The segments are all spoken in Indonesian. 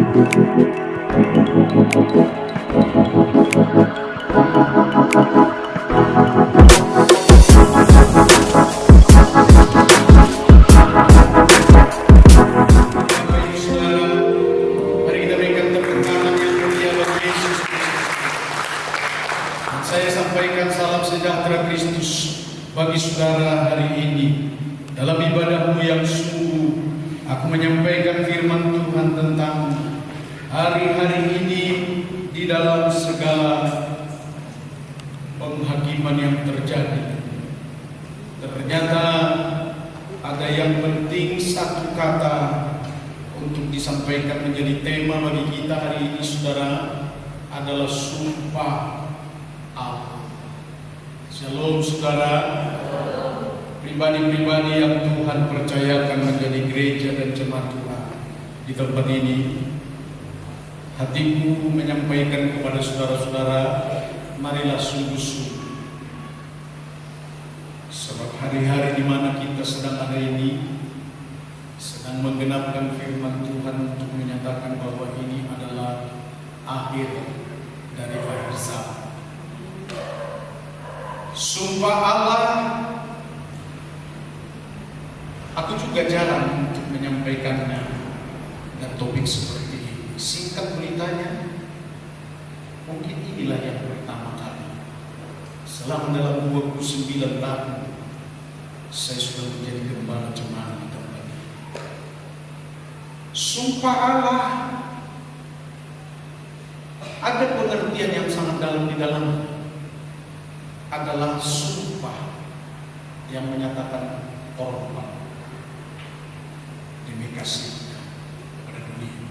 Saya sampaikan salam sejahtera Kristus bagi saudara hari ini. Dalam ibadahmu yang sungguh, aku menyampaikan firman Tuhan tentang hari-hari ini di dalam segala penghakiman yang terjadi. Ternyata ada yang penting satu kata untuk disampaikan menjadi tema bagi kita hari ini, saudara, adalah sumpah Allah. Shalom, saudara. Pribadi-pribadi yang Tuhan percayakan menjadi gereja dan jemaat Tuhan di tempat ini, hatiku menyampaikan kepada saudara-saudara, marilah sungguh-sungguh. Sebab hari-hari di mana kita sedang ada ini sedang menggenapkan firman Tuhan untuk menyatakan bahwa ini adalah akhir dari akhir zaman. Sumpah Allah, aku juga jarang untuk menyampaikannya dan topik seperti ini. Singkat beritanya, mungkin inilah yang pertama kali selama dalam 29 tahun saya sudah menjadi gembala jemaat di tempat ini. Sumpah Allah ada pengertian yang sangat dalam di dalamnya. Adalah sumpah yang menyatakan korban demi kasih kepada dunia.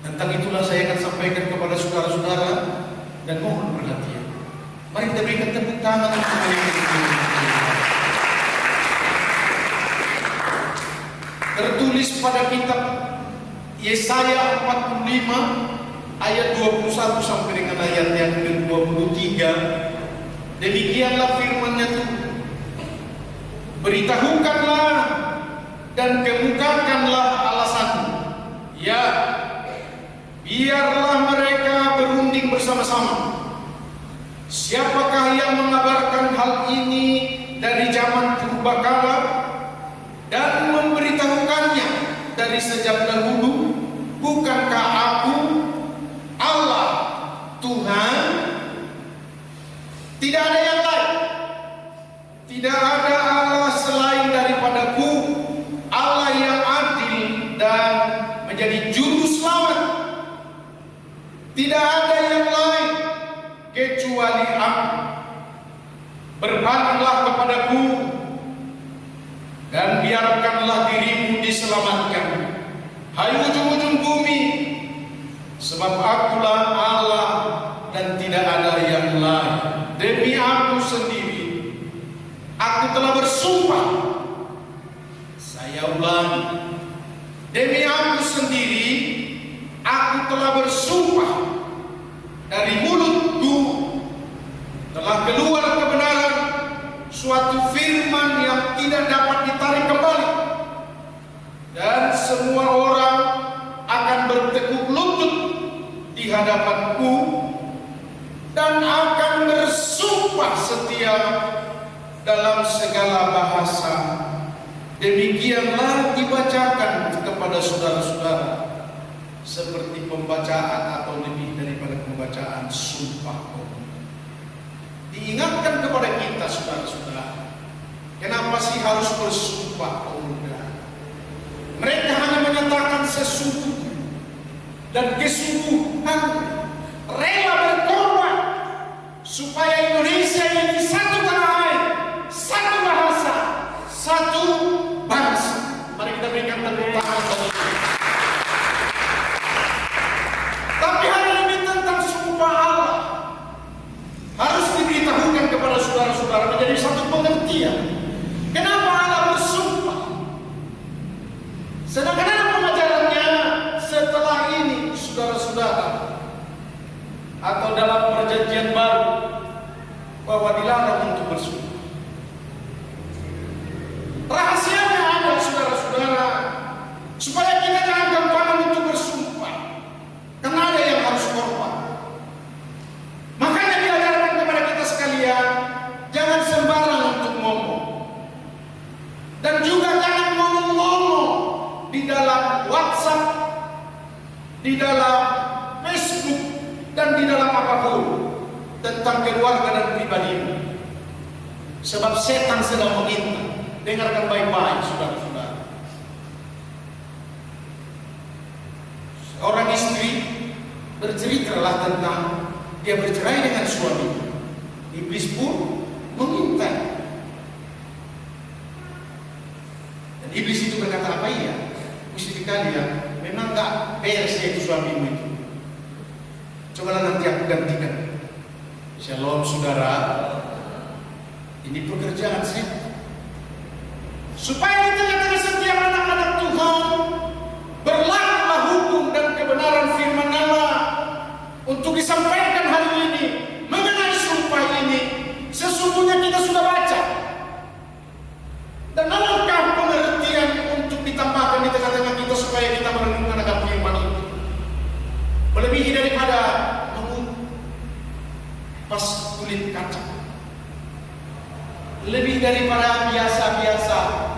Tentang itulah saya akan sampaikan kepada saudara-saudara dan mohon perhatian. Mari kita berikan tepuk tangan untuk mereka. Tertulis pada kitab Yesaya 45 ayat 21 sampai dengan ayat yang ke-23. Demikianlah firman-Nya Tuhan. Beritahukanlah dan kemukakanlah alasanmu. Ya, biarlah mereka berunding bersama-sama. Siapakah yang mengabarkan hal ini dari zaman purbakala dan memberitahukannya dari sejak dahulu? Bukankah aku Allah Tuhan? Tidak ada yang lain. Tidak ada Allah selain daripadaku, Allah yang adil dan menjadi juru selamat. Tidak ada yang lain kecuali aku. Berpalinglah kepadaku dan biarkanlah dirimu diselamatkan, hai ujung-ujung bumi, sebab akulah Allah dan tidak ada yang lain. Demi aku sendiri, aku telah bersumpah. Saya ulangi, demi aku sendiri, aku telah bersumpah. Dari mulutku telah keluar kebenaran, suatu firman yang tidak dapat ditarik kembali. Dan semua orang akan bertekuk lutut di hadapanku dan akan bersumpah setia dalam segala bahasa. Demikianlah dibacakan kepada saudara-saudara seperti pembacaan atau lebih daripada pembacaan sumpah umum. Diingatkan kepada kita, saudara-saudara, kenapa sih harus bersumpah umum? Mereka hanya menyatakan sesungguhnya dan kesungguhan, rela berkorban supaya Indonesia ini satu tanah air, satu bahasa, satu bangsa. Mari kita berikan tepuk tangan. Tapi hari ini tentang sumpah Allah harus diberitahukan kepada saudara-saudara menjadi satu pengertian. Kenapa Allah bersumpah? Sedangkan ada pengajarannya setelah ini, saudara-saudara, atau dalam perjanjian baru, bahwa dilarang untuk bersumpah. Rahasianya ada, saudara-saudara, supaya kita jangan gampang dalam WhatsApp, di dalam Facebook, dan di dalam apapun tentang keluarga dan pribadimu. Sebab setan sedang mengintai. Dengarkan baik-baik, saudara-saudara. Seorang istri berceritalah tentang dia bercerai dengan suaminya. Iblis pun mengintai. Dan iblis itu berkata, apa iya? Istri kalian memang tak beres itu suamimu itu. Cobalah nanti aku gantikan. Shalom saudara. Ini pekerjaan setan. Supaya di tengah-tengah setiap anak-anak Tuhan berlakulah hukum dan kebenaran firman Allah untuk disampaikan hari ini mengenai sumpah ini. Sesungguhnya kita sudah baca, dan alangkah pengertian untuk ditambahkan di tengah-tengah kita supaya kita merenungkan akan firman itu. Melebihi daripada mengupas kulit kacang, lebih daripada biasa-biasa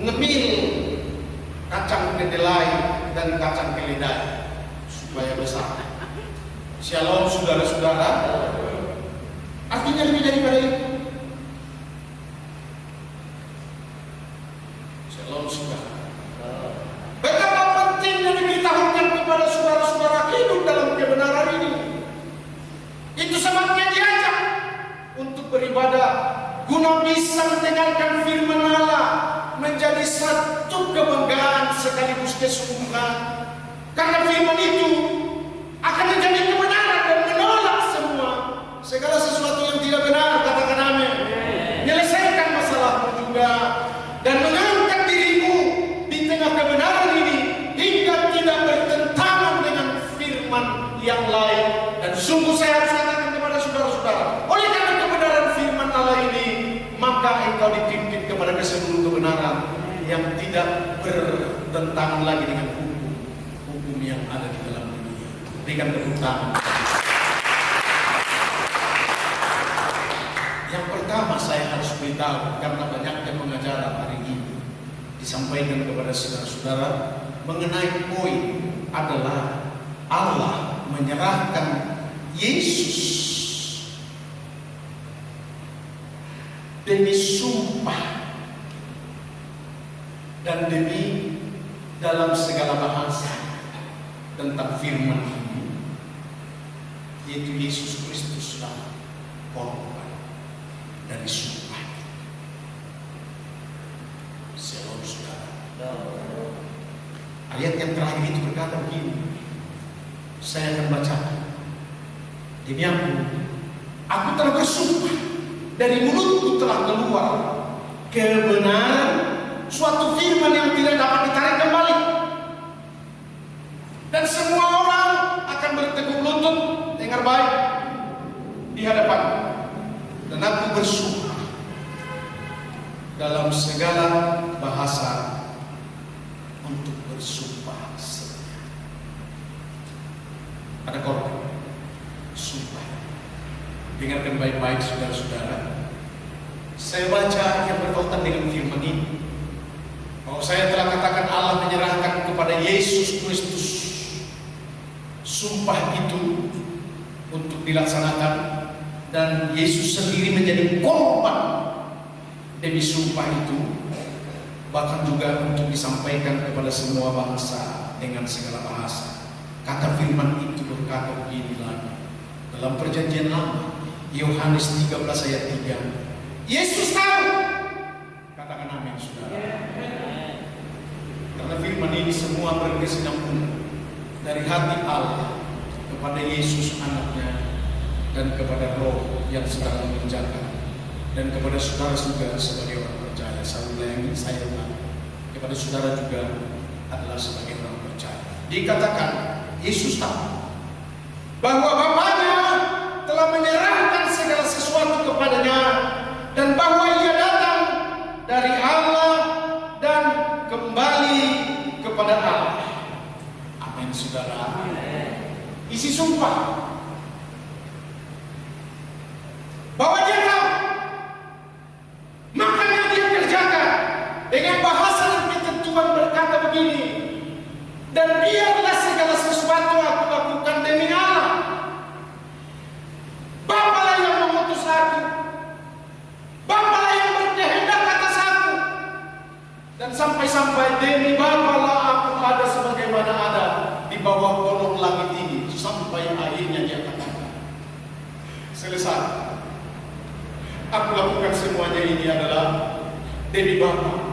ngemil kacang kedelai dan kacang keledai supaya besar. Shalom saudara-saudara. Artinya lebih daripada itu. Shalom saudara. Betapa pentingnya diberitahukan kepada saudara-saudara hidup dalam kebenaran ini. Itu sebabnya diajak untuk beribadah, guna bisa mendengarkan firman Allah menjadi satu kebanggaan sekaligus kesungguhan. Karena firman itu akan menjadi kebenaran dan menolak segala sesuatu yang tidak benar. Katakan amin. Menyelesaikan masalahmu juga dan mengangkat dirimu di tengah kebenaran ini hingga tidak bertentangan dengan firman yang lain. Dan sungguh saya harus katakan kepada saudara-saudara, oleh karena kebenaran firman Allah ini, maka engkau dipimpin kepada keseluruhan kebenaran yang tidak bertentangan lagi dengan hukum yang ada di dalam dunia. Berikan tepuk tangan. Yang pertama saya harus beritahu, karena banyaknya pengajaran hari ini disampaikan kepada saudara-saudara mengenai poin adalah Allah menyerahkan Yesus demi sumpah dan demi dalam segala bahasa tentang firman ini, yaitu Yesus Kristuslah korban dari sumpah. Shalom saudara. Ayat yang terakhir itu berkata begini, saya akan bacakan. Demi aku telah bersumpah, dari mulutku telah keluar kebenaran, suatu firman yang tidak dapat ditarik kembali. Dan semua orang akan bertekuk lutut, dengar baik, di hadapan. Dan aku bersumpah dalam segala bahasa untuk bersumpah setia. Ada korban sumpah. Dengarkan baik-baik saudara-saudara. Saya baca yang berkaitan dengan firman ini, bahwa saya telah katakan Allah menyerahkan kepada Yesus Kristus sumpah itu untuk dilaksanakan, dan Yesus sendiri menjadi korban demi sumpah itu, bahkan juga untuk disampaikan kepada semua bangsa dengan segala bahasa. Kata firman itu berkata begini lagi dalam perjanjian lama, Yohanes 13 ayat 3. Yesus tahu. Katakan amin saudara. Karena firman ini semua berkesinambungan dari hati Allah kepada Yesus anaknya dan kepada Roh yang sedang mengerjakan, dan kepada saudara juga sebagai orang percaya. Saya ulangi, saya ulangi, kepada saudara juga adalah sebagai orang percaya. Dikatakan Yesus tahu bahwa Bapaknya telah menyerahkan segala sesuatu kepadanya, dan bahwa ia datang dari Allah dan kembali kepada Allah. Amin saudara. Isi sumpah bahwa dia tahu, makanya dia kerjakan dengan bahasa dan ketentuan berkata begini, Dan biarlah segala sesuatu aku lakukan demi Allah. Bapalah yang mengutus aku. Bapalah yang berkehendak atas aku. Dan sampai-sampai demi Bapalah aku ada sebagaimana ada di bawah kolong langit ini. Sampai akhirnya dia katakan, selesai. Aku lakukan semuanya ini adalah demi Bapa.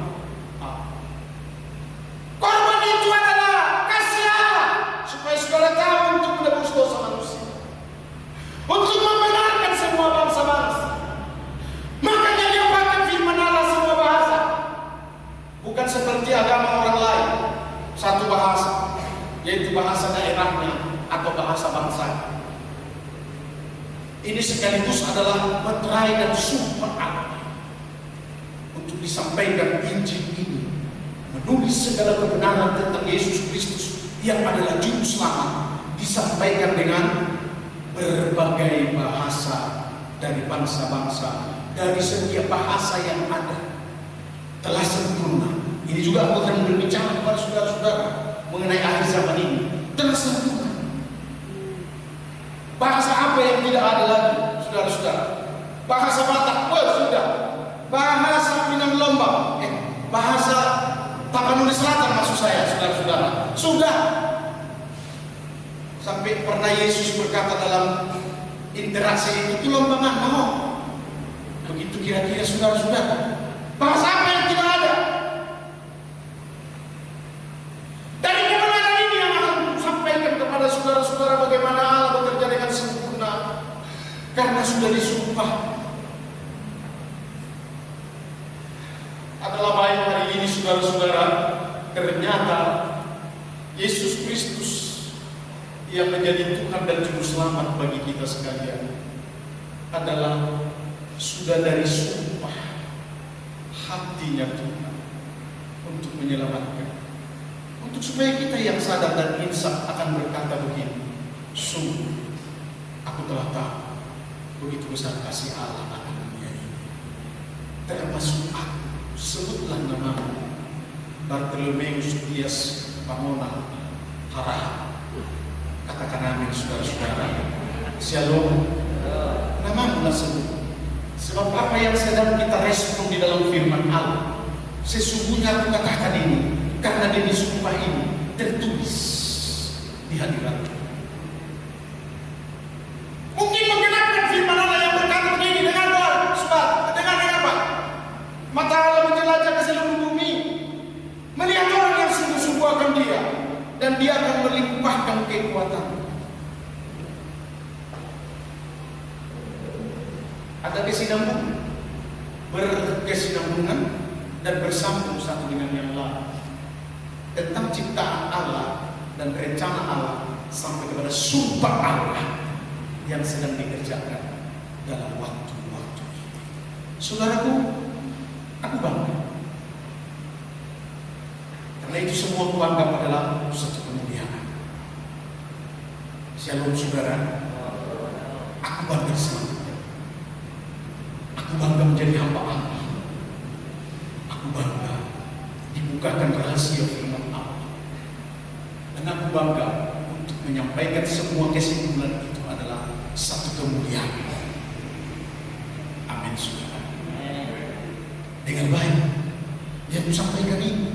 Korban itu adalah kasih Allah supaya saudara tahu untuk menebus dosa manusia, untuk membenarkan semua bangsa-bangsa. Makanya dia pakai firman Allah semua bahasa, bukan seperti agama orang lain satu bahasa, yaitu bahasa daerahnya atau bahasa bangsa. Ini sekaligus adalah materai dan sumpah Allah untuk disampaikan Injil ini, menulis segala kebenaran tentang Yesus Kristus yang adalah juru selamat, disampaikan dengan berbagai bahasa dari bangsa-bangsa, dari setiap bahasa yang ada, telah sempurna. Ini juga aku akan berbicara kepada saudara-saudara mengenai akhir zaman ini, telah sempurna. Bahasa apa yang tidak ada lagi, saudara-saudara? Bahasa Batak, sudah. Bahasa Minang Lombok, bahasa Tapanuli Selatan maksud saya, saudara-saudara. Sudah. Sampai pernah Yesus berkata dalam interaksi itu lombangan mau. Begitu kira-kira saudara-saudara. Bahasa apa yang tidak ada? Dari kebenaran ini yang akan sampaikan kepada saudara-saudara bagaimana Allah bekerja dengan sempurna. Karena sudah disumpah. Adalah baik hari ini saudara-saudara, ternyata Yesus Kristus yang menjadi Tuhan dan Juru Selamat bagi kita sekalian adalah sudah dari sumpah hatinya Tuhan untuk menyelamatkan, untuk supaya kita yang sadar dan insaf akan berkata begini, sungguh aku telah tahu begitu besar kasih Allah akan dunia ini, termasuk aku. Sebutlah namamu, Bartolomeus Dias Pamona Harah. Katakan amin saudara-saudara. Shalom. Namamu lah sebut. Sebab apa yang sedang kita respon di dalam firman Allah, sesungguhnya aku katakan ini karena demi sumpah ini tertulis di hadirat. Mungkin menggenapkan firman Allah yang berkata begini dengan apa? Dengan apa? Mata Allah menjelajah ke seluruh bumi, melihat orang yang sungguh-sungguh akan Dia, dan Dia akan melimpahkan kekuatan. Ada kesinambungan, berkesinambungan dan bersambung satu dengan yang lain tentang ciptaan Allah dan rencana Allah sampai kepada sumpah Allah yang sedang dikerjakan dalam waktu-waktu ini. Saudaraku, aku bangga. Karena itu semua aku anggap adalah satu kemuliaan. Shalom saudara. Aku bangga selamanya. Aku bangga menjadi hamba Allah. Aku bangga dibukakan rahasia firman Allah. Dan aku bangga untuk menyampaikan semua kesimpulan itu adalah satu kemuliaan. Amin saudara. Dengan baik yang sampaikan ini,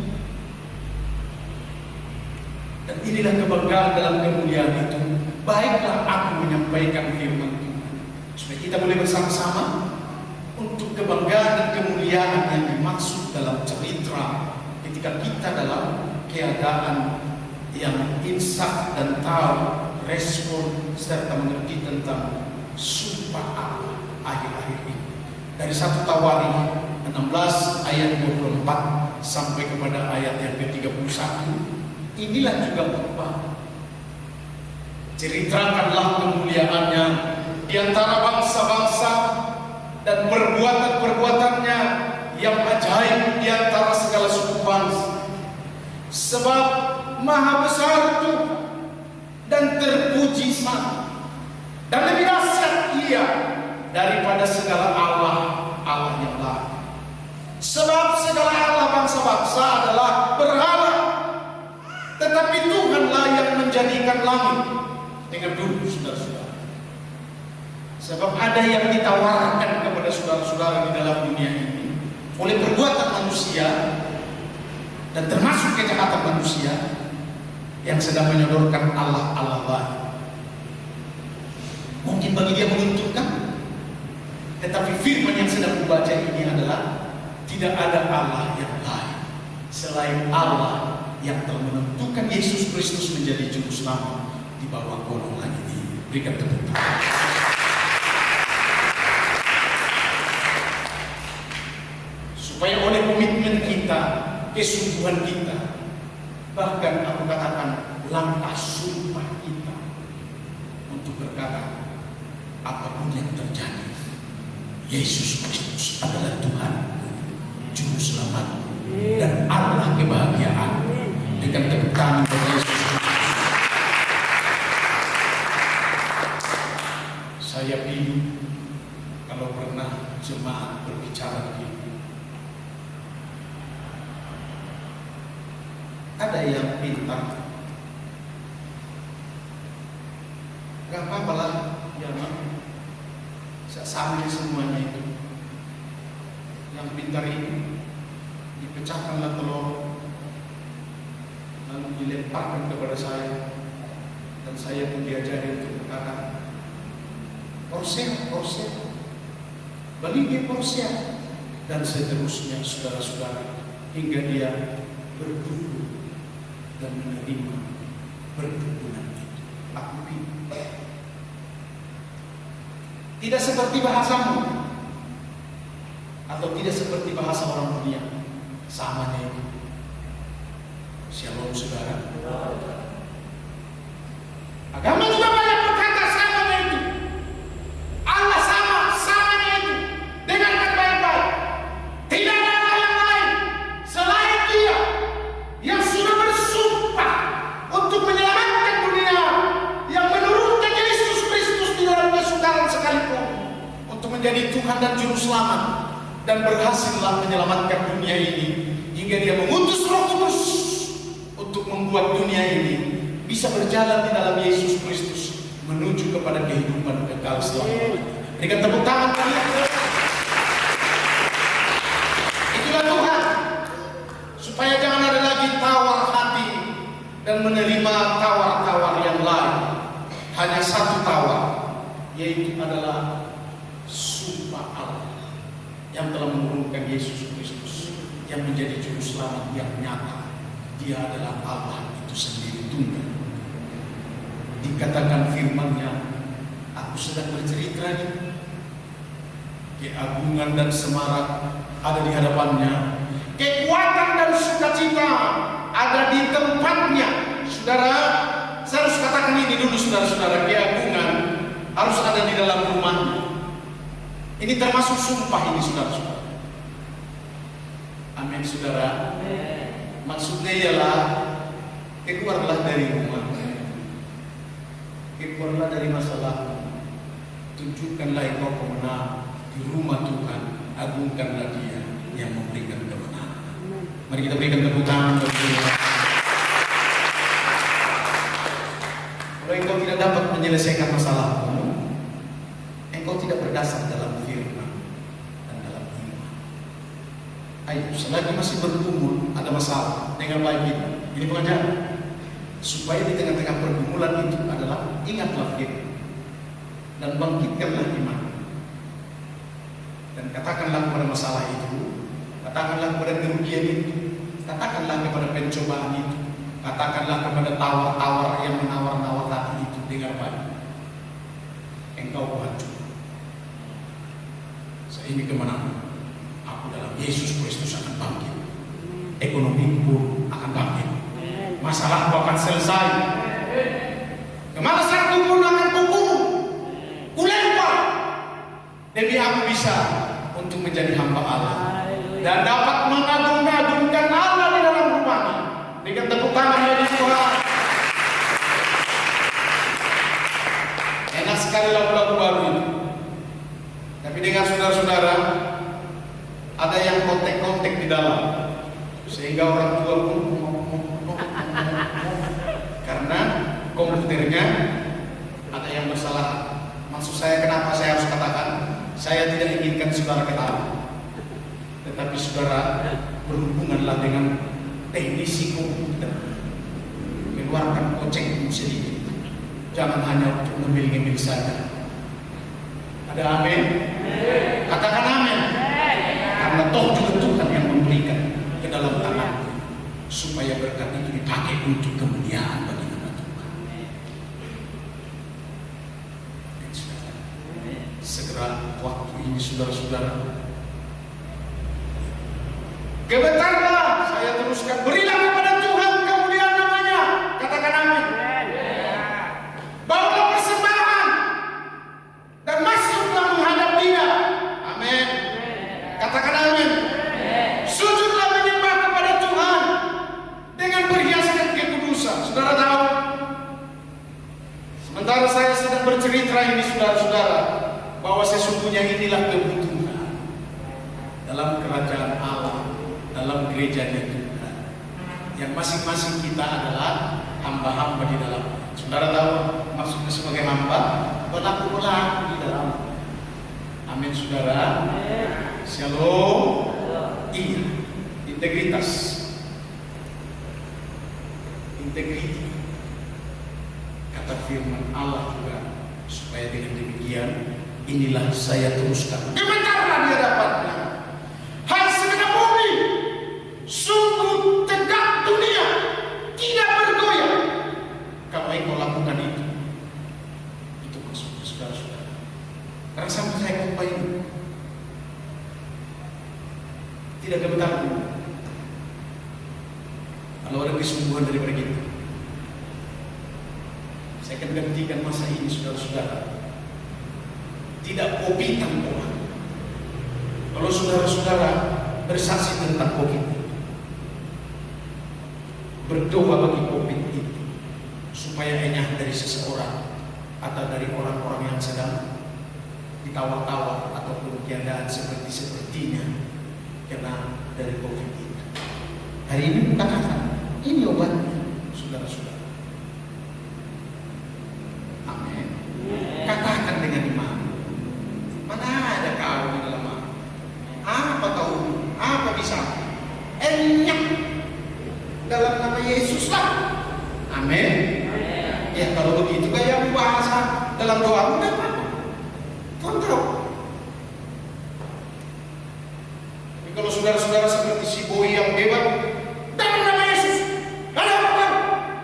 dan inilah kebanggaan dalam kemuliaan itu. Baiklah aku menyampaikan firman Tuhan supaya kita boleh bersama-sama untuk kebanggaan dan kemuliaan yang dimaksud dalam cerita ketika kita dalam keadaan yang insaf dan tahu respon serta mengerti tentang sumpah Allah akhir-akhir ini. Dari 1 Tawarikh 16 ayat 24 sampai kepada ayat yang ke-31, inilah juga khotbah. Ceritakanlah kemuliaannya di antara bangsa-bangsa dan perbuatan-perbuatannya yang ajaib di antara segala suku bangsa. Sebab maha besar Tuhan dan terpuji sangat, dan lebih dahsyat Ia daripada segala Allah yang lain. Sebab segala Allah bangsa-bangsa adalah berhala, tetapi Tuhan menjadikan langit dengan dulu, saudara-saudara. Sebab ada yang ditawarkan kepada saudara-saudara di dalam dunia ini oleh perbuatan manusia dan termasuk kejahatan manusia yang sedang menyodorkan Allah lain. Mungkin bagi dia menguntungkan, tetapi firman yang sedang dibaca ini adalah tidak ada Allah yang lain selain Allah yang telah menentukan Yesus Kristus menjadi juru selamat di bawah golongan ini. Berikan tepuk tangan. Supaya oleh komitmen kita, kesungguhan kita, bahkan aku katakan langkah sumpah kita untuk berkata, apapun yang terjadi, Yesus Kristus adalah Tuhan, Juru Selamat, dan Allah kebahagiaan. Dengan tepuk tangan kepada Yesus Kristus. Saya bingung kalau pernah jemaat berbicara begini. Ada yang pintar, gak apa-apa lah, ya sama semuanya itu. Yang pintar ini dipecahkanlah telur, lalu dilemparkan kepada saya, dan saya pun diajari untuk berkata, Porsia, balik Porsia, dan seterusnya, saudara-saudara, hingga dia berduduk dan menerima perdukunan itu. Aku pintar. Tidak seperti bahasamu, atau tidak seperti bahasa orang dunia. Samanya itu. Shalom, saudara. Agama juga banyak berkata samanya itu. Allah samanya itu. Dengarkan baik-baik. Tidak ada Allah yang lain selain Dia yang sudah bersumpah untuk menyelamatkan dunia, yang menurunkan Yesus Kristus di dalam kesukaran sekalipun untuk menjadi Tuhan dan Juru Selamat, dan berhasillah menyelamatkan dunia ini hingga Dia mengutus Roh Kudus untuk membuat dunia ini bisa berjalan di dalam Yesus Kristus menuju kepada kehidupan kekal selamanya. Berikan tepuk tangan kalian. Itulah Tuhan, supaya jangan ada lagi tawar hati dan menerima tawar-tawar yang lain. Hanya satu tawar, yaitu adalah sumpah Allah yang telah menurunkan Yesus Kristus yang menjadi juru selamat yang nyata. Dia adalah Allah itu sendiri tunggal. Dikatakan firman-Nya, aku sedang bercerita nih. Keagungan dan semarak ada di hadapannya. Kekuatan dan sukacita ada di tempatnya. Saudara, saya harus katakan ini dulu, saudara-saudara. Keagungan harus ada di dalam rumahnya. Ini termasuk sumpah ini, saudara-saudara. Amin, saudara. Maksudnya ialah keluarlah dari rumah, keluarlah dari masalah, tunjukkanlah engkau pemenang di rumah Tuhan, agungkanlah Dia yang memberikan kemenangan. Mari kita berikan tepuk tangan bagi Dia. Kalau engkau tidak dapat menyelesaikan masalahmu, engkau tidak berdasar dalam firman dan dalam iman. Ayo, selagi masih bergumul ada masalah dengan baik ini pengajaran, supaya di tengah-tengah pergumulan itu adalah ingatlah firman dan bangkitkanlah iman, dan katakanlah kepada masalah itu, katakanlah kepada kerugian itu, katakanlah kepada pencobaan itu, katakanlah kepada tawar-tawar yang menawar-nawar hati itu, dengar baik, engkau hancur sehingga kemenangan aku dalam Yesus Kristus akan bangkit, ekonomi pun akan bangkit, masalahku akan selesai, kemalasanku pun akan kubunuh, kulempar, demi aku bisa untuk menjadi hamba Allah dan dapat mengagung-agungkan Allah di dalam rumahnya. Berikan tepuk tangan bagi Tuhan. Enak sekali lagu-lagu baru itu. Tapi dengan saudara-saudara, ada yang kontek-kontek di dalam, sehingga orang tua pun karena komputernya ada yang bersalah. Maksud saya, kenapa saya harus katakan? Saya tidak inginkan saudara ketahui, tetapi saudara berhubunganlah dengan teknisi komputer, keluarkan kocek sedikit, jangan hanya untuk ngemil-ngemil saja. Ada amin? Katakan amin. Karena toh juga Tuhan yang memberikan ke dalam tangan, supaya berkat itu dipakai untuk kemuliaan bagi nama Tuhan. Segera waktu ini saudara-saudara, gemetarlah, saya teruskan, berilah kepada Tuhan kemuliaan namanya. Katakan amin. Bawalah persembahan dan masuklah menghadap Dia. Amin. Katakan amin. Sujudlah menyembah kepada Tuhan dengan berhiaskan kekudusan. Saudara tahu, sementara saya sedang bercerita ini saudara-saudara, bahwa sesungguhnya inilah kebutuhan dalam kerajaan Allah, dalam gerejanya Tuhan, yang masing-masing kita adalah hamba-hamba di dalam. Saudara tahu maksudnya sebagai hamba, pelaku-pelaku di dalam. Amin saudara. Shalom. Iya, integritas, integriti. Kata firman Allah juga, supaya dengan demikian inilah saya teruskan. Gemetarlah di hadapannya, hai segenap bumi, sungguh tegak dunia, tidak bergoyang. Kalau engkau lakukan itu maksudnya saudara-saudara. Karena sampai saya khotbah ini tidak gemetar dulu. Kalau ada kesungguhan daripada kita, saya akan gantikan masa ini saudara-saudara. Tidak kopitan orang. Kalau saudara-saudara bersaksi tentang COVID, berdoa bagi COVID itu, supaya enyah dari seseorang atau dari orang-orang yang sedang ditawar-tawar ataupun keadaan sepertinya kena dari COVID itu. Hari ini bukan kata, ini obatnya, saudara-saudara. Amin. Katakan dengan iman. Mana ada kau di dalam aku? Apa tahu? Apa bisa? Enyak dalam nama Yesus lah. Amin. Ya kalau begitu kayak bahasa dalam doa udah apa? Tuhan tahu. Tapi kalau saudara-saudara seperti si Boy yang hebat, dalam nama Yesus, ada apa?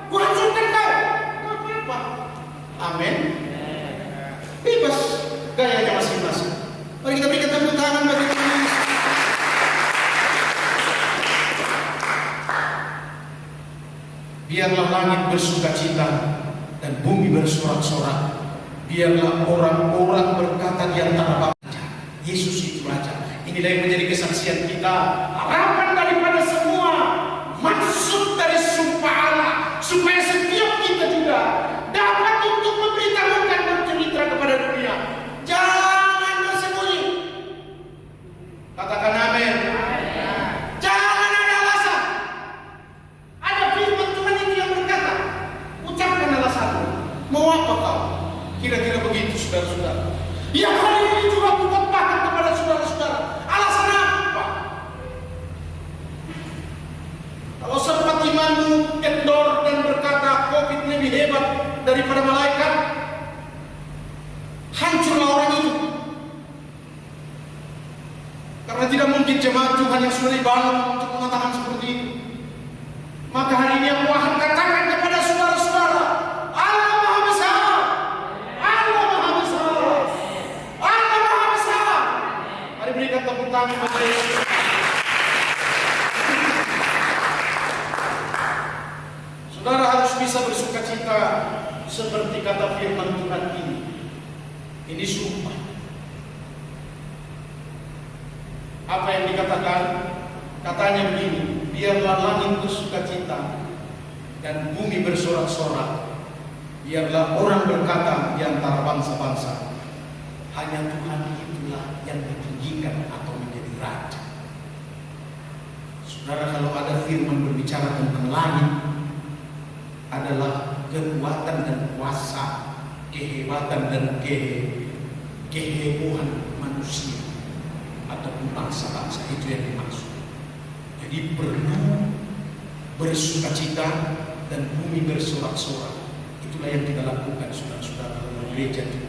Gua hancurkan kau. Gak apa-apa. Amin. Bebas gayanya masing-masing. Mari kita berikan tepuk tangan bagi Tuhan. Biarlah langit bersukacita dan bumi bersorak-sorak. Biarlah orang-orang berkata di antara bangsa, Yesus itu Raja. Inilah yang menjadi kesaksian kita. Harapan daripada semua, maksud dari sumpah Allah, supaya setiap kita juga dapat untuk memberitahukan, bercerita kepada dunia. Jangan bersembunyi. Katakan amin. Jangan ada alasan. Ada firman Tuhan itu yang berkata, ucapkan alasanmu. Mau apa kau? Kira-kira begitu saudara-saudara. Yang hari ini juga kukhotbahkan kepada saudara-saudara. Alasan apa? Kalau sempat imanmu kendor dan berkata COVID lebih hebat daripada malaikat, hancurlah orang itu. Karena tidak mungkin jemaat Tuhan yang sudah dibangun untuk mengatakan seperti itu. Maka hari ini aku akan katakan kepada saudara-saudara, Allah Maha Besar. Allah Maha Besar. Allah Maha Besar. Mari berikan tepuk tangan kepada Yesus. Saudara harus bisa bersukacita seperti kata firman Tuhan ini. Ini sumpah. Apa yang dikatakan? Katanya begini, biarlah langit bersukacita dan bumi bersorak-sorak. Biarlah orang berkata di antara bangsa-bangsa, hanya Tuhan itulah yang ditinggikan atau menjadi raja. Saudara, kalau ada firman berbicara tentang langit, adalah kekuatan dan kuasa, kehebatan dan kehebohan manusia ataupun bangsa-bangsa, itu yang dimaksud. Jadi perlu bersukacita dan bumi bersorak-sorak. Itulah yang kita lakukan, saudara-saudara, dalam gereja itu.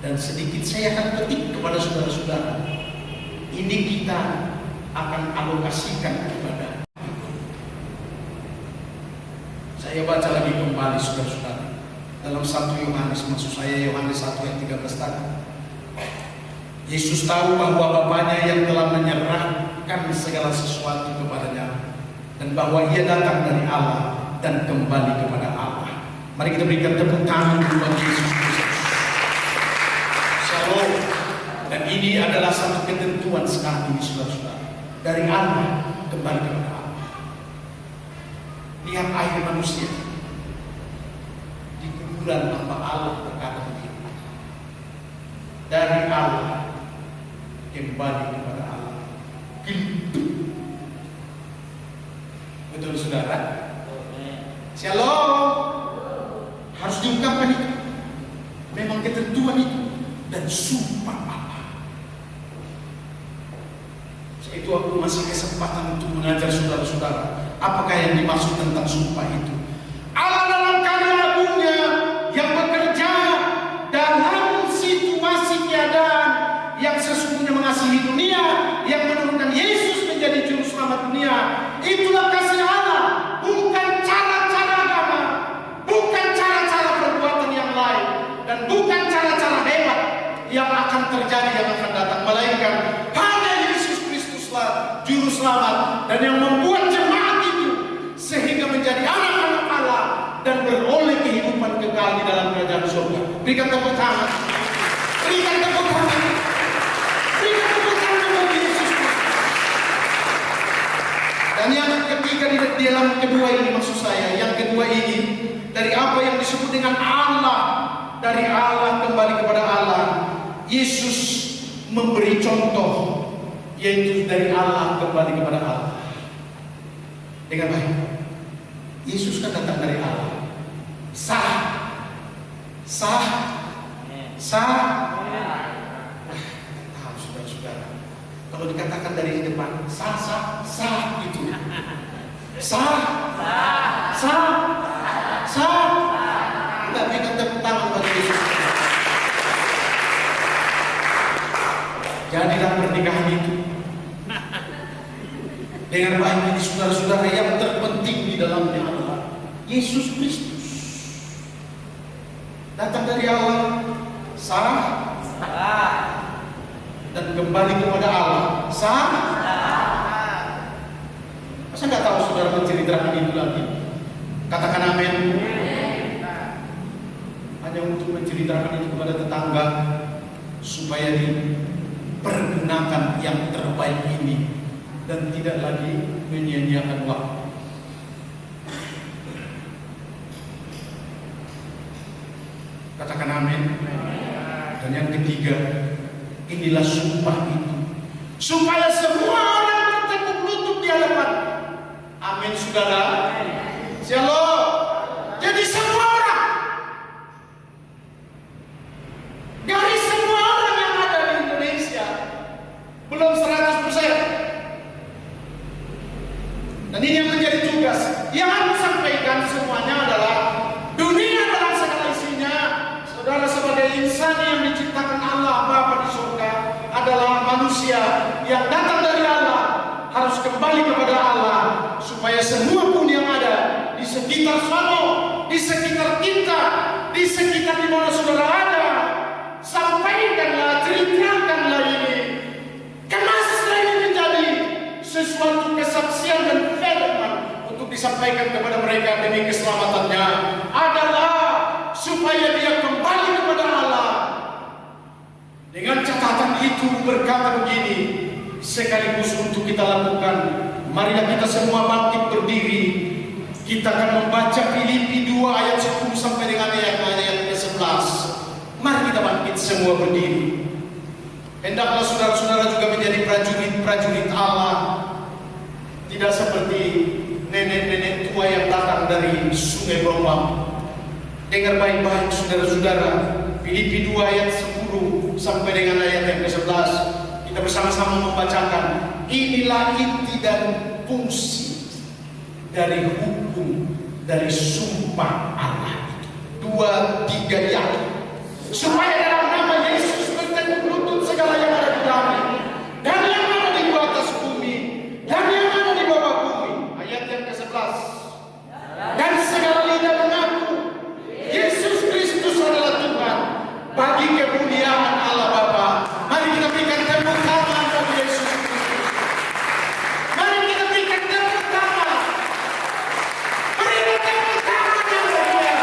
Dan sedikit saya akan ketik kepada saudara-saudara, ini kita akan alokasikan kepada. Saya baca lagi kembali, saudara-saudara, dalam 1 Yohanes, maksud saya Yohanes 1 ayat 13 tadi. Yesus tahu bahwa Bapanya yang telah menyerahkan segala sesuatu kepadanya, dan bahwa ia datang dari Allah dan kembali kepada Allah. Mari kita berikan tepuk tangan bagi Yesus Kristus. Shalom. Dan ini adalah satu ketentuan sekarang ini, saudara-saudara, dari Allah kembali kepada Allah. Lihat air manusia di kuburan hamba Allah berkata begini, dari Allah kembali kepada Allah. Gitu. Betul, saudara? Shalom. Harus diungkapkan itu. Memang ketentuan itu dan sumpah Allah. Itu aku masih kesempatan untuk mengajar saudara-saudara, apakah yang dimaksud tentang sumpah itu. Allah dalam karya agungnya yang bekerja dalam situasi keadaan yang sesungguhnya mengasihi dunia, yang menurunkan Yesus menjadi juru selamat dunia. Itulah kasih Allah, bukan cara-cara agama, bukan cara-cara perbuatan yang lain, dan bukan cara-cara hebat yang akan terjadi, yang akan datang, melainkan hanya Yesus Kristuslah juru selamat, dan yang membuat jemaat itu sehingga menjadi anak-anak Allah dan beroleh kehidupan kekal di dalam kerajaan surga. Berikan tepuk tangan. Berikan tepuk tangan. Berikan tepuk tangan bagi Yesus Kristus. Dan yang ketiga di dalam kedua ini, maksud saya, yang kedua ini dari apa yang disebut dengan Allah, dari Allah kembali kepada Allah. Yesus memberi contoh, yaitu dari Allah kembali kepada Allah. Dengan baik, Yesus kan datang dari Allah. Sah. Saudara-saudara, kalau dikatakan dari depan sah gitu. Sah. Kita berikan tepuk tangan bagi Yesus. Jadilah pernikahan itu dengan baik ini, saudara-saudara, yang terpenting di dalamnya adalah Yesus Kristus. Datang dari Allah, sah, dan kembali kepada Allah, sah. Masa nggak tahu saudara menceritakan itu lagi? Katakan amin. Hanya untuk menceritakan itu kepada tetangga, supaya dipergunakan yang terbaik ini dan tidak lagi menyia-nyiakan waktu. Katakan amin. Dan yang ketiga, inilah sumpah itu, supaya semua orang bertekuk lutut di hadapan. Amin, saudara. Shalom. Jadi semua orang, dari semua orang yang ada di Indonesia, belum 100%. Dan ini yang menjadi tugas. Yang aku sampaikan semuanya adalah dunia dalam segala isinya. Saudara, sebagai insan yang diciptakan Allah Bapa di surga, adalah manusia yang datang dari Allah, harus kembali kepada Allah, supaya semua pun yang ada di sekitar sana, di sekitar kita, di sekitar di mana saudara ada, sampaikanlah, ceritakanlah ini, kemaslah ini menjadi sesuatu kesaksian dan firman untuk disampaikan kepada mereka demi keselamatannya, adalah supaya dia kembali kepada Allah. Dengan catatan itu berkata begini, sekaligus untuk kita lakukan, marilah kita semua bangkit berdiri. Kita akan membaca Filipi 2 ayat 10 sampai dengan ayat ke-11. Mari kita bangkit semua berdiri. Hendaklah saudara-saudara juga menjadi prajurit-prajurit Allah, tidak seperti nenek-nenek tua yang datang dari Sungai Brombang. Dengar baik-baik saudara-saudara, Filipi 2 ayat 10 sampai dengan ayat yang ke-11. Kita bersama-sama membacakan. Inilah inti dan fungsi dari hukum, dari sumpah Allah itu. 2, 3 yakin. Supaya dalam nama Yesus bertekuk lutut segala yang ada di langit dan yang ada di atas bumi dan yang ada di bawah bumi. Ayat yang ke-11. Dan segala lidah mengaku Yesus Kristus adalah Tuhan, bagi kemuliaan Allah Bapa. Mari kita berikan tepuk tangan bagi Yesus Kristus. Mari kita berikan tepuk tangan. Berikan tepuk tangan bagi Dia.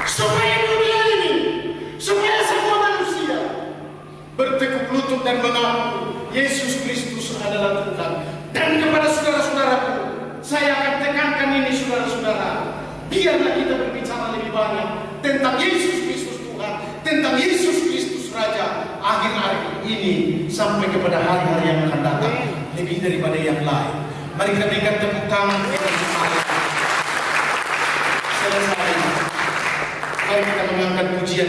Supaya dunia ini, supaya semua manusia bertekuk lutut dan mengaku Yesus Kristus adalah Tuhan. Dan kepada saudara-saudaraku, saya akan tekankan ini saudara-saudara. Biarlah kita berbicara lebih banyak tentang Yesus Kristus Tuhan, tentang Yesus Kristus Raja akhir-akhir ini sampai kepada hari-hari yang akan datang, lebih daripada yang lain. Mari kita berikan tepuk tangan kita bersama. Selesai. Mari kita mengangkat pujian.